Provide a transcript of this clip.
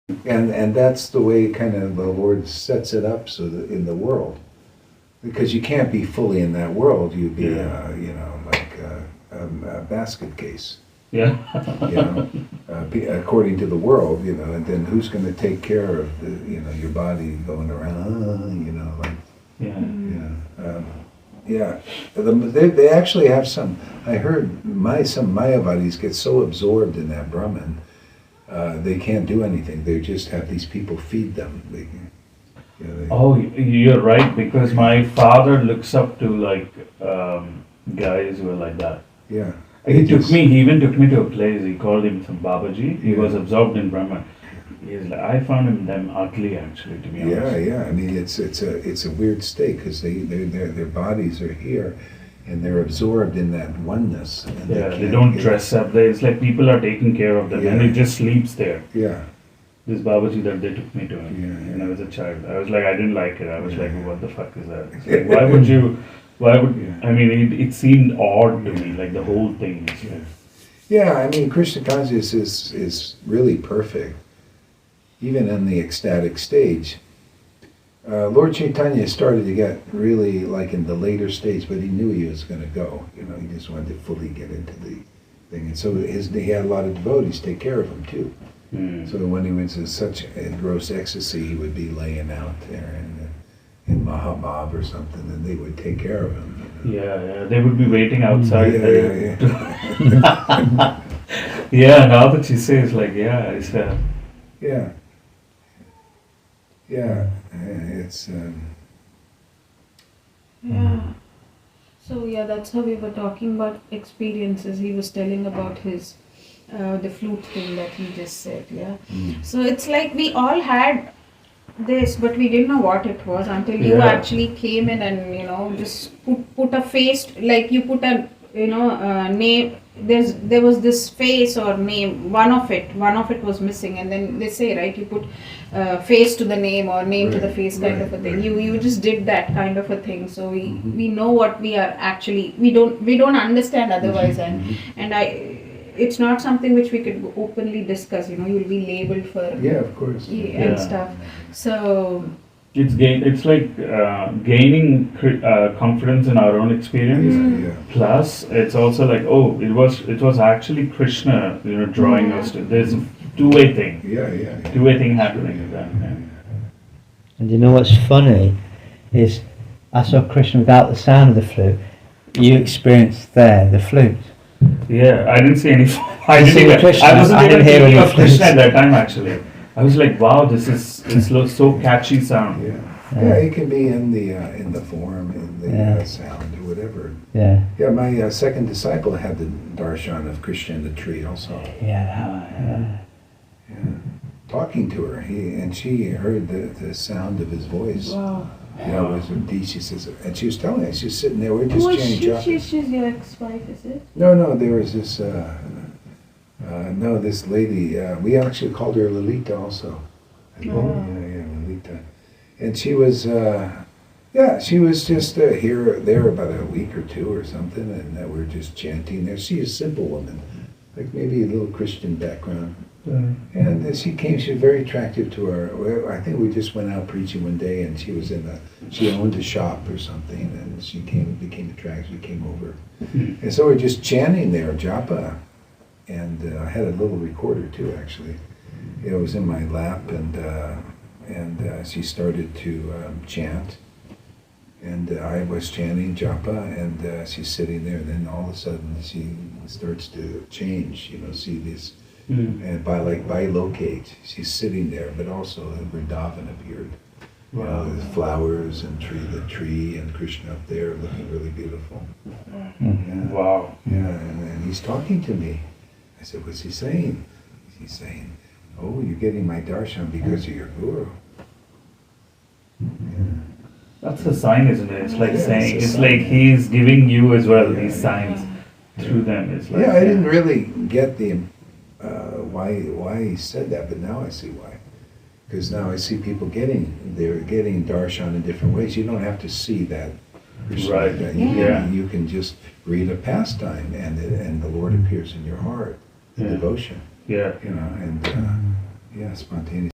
And that's the way kind of the Lord sets it up so that in the world. Because you can't be fully in that world, you'd be, like a basket case. Yeah. According to the world, and then who's going to take care of your body going around, like. They actually have some. I heard some Mayavadis get so absorbed in that Brahman, they can't do anything. They just have these people feed them. You're right, because my father looks up to guys who are like that. Yeah. He even took me to a place. He called him some Babaji. He was absorbed in Brahman. I found them ugly, actually, to be honest. Yeah. I mean, it's a weird state because their bodies are here, and they're absorbed in that oneness. And they don't dress up. It's like people are taking care of them, and it just sleeps there. Yeah. This Babaji that they took me to, when I was a child, I was like, I didn't like it. I was like, what the fuck is that? It's like, why would? I mean, it seemed odd to me, like the whole thing. I mean, Krishna consciousness is really perfect. Even in the ecstatic stage, Lord Chaitanya started to get really like in the later stage, but he knew he was going to go. He just wanted to fully get into the thing, and so he had a lot of devotees take care of him too. So when he was in such a gross ecstasy, he would be laying out there in Mahabhav or something, and they would take care of him. They would be waiting outside. Now that you say, it's like, it's it's So that's how we were talking about experiences. He was telling about his the flute thing that he just said. So it's like we all had this, but we didn't know what it was until you actually came in and just put a face, like you put a name. There was this face or name. One of it was missing, and then they say, right, you put face to the name or name to the face kind of a thing. You just did that kind of a thing. So we know what we are actually. We don't understand otherwise, and it's not something which we could openly discuss. You'll be labeled for of course and stuff. So it's like gaining confidence in our own experience. Plus, it's also like, it was actually Krishna, drawing us to. There's a two-way thing. Two-way thing happening with that. And you know what's funny is I saw Krishna without the sound of the flute. You experienced the flute. I didn't see any. I wasn't even thinking of Krishna at that time. Actually, I was like, wow, this is so catchy sound. It can be in the form, in the sound, or whatever. My second disciple had the darshan of Krishna in the tree also. Talking to her, and she heard the sound of his voice. Wow. It was she says, and she was telling us, she's sitting there, we're just chanting. She's your ex-wife, is it? No, there was this, this lady, we actually called her Lalita also. Lalita. And she was, she was just there about a week or two or something, and we're just chanting there. She's a simple woman, like maybe a little Christian background. And she was very attractive to her. I think we just went out preaching one day, and she owned a shop or something, and she became attracted. We came over, and so we're just chanting there, japa, and I had a little recorder too. Actually, it was in my lap, and she started to chant, and I was chanting japa, and she's sitting there, and then all of a sudden she starts to change. See this. And bilocate, she's sitting there, but also Vrindavan appeared. With flowers and the tree and Krishna up there looking really beautiful. Wow. And he's talking to me. I said, what's he saying? He's saying, oh, you're getting my darshan because of your guru. That's a sign, isn't it? It's like saying, it's like he's giving you as well these signs through them. It's like, I didn't really get the why he said that, but now I see why. Because now I see people getting darshan in different ways. You don't have to see that. Right. You can just read a pastime, and the Lord appears in your heart, in devotion. Yeah. And spontaneous.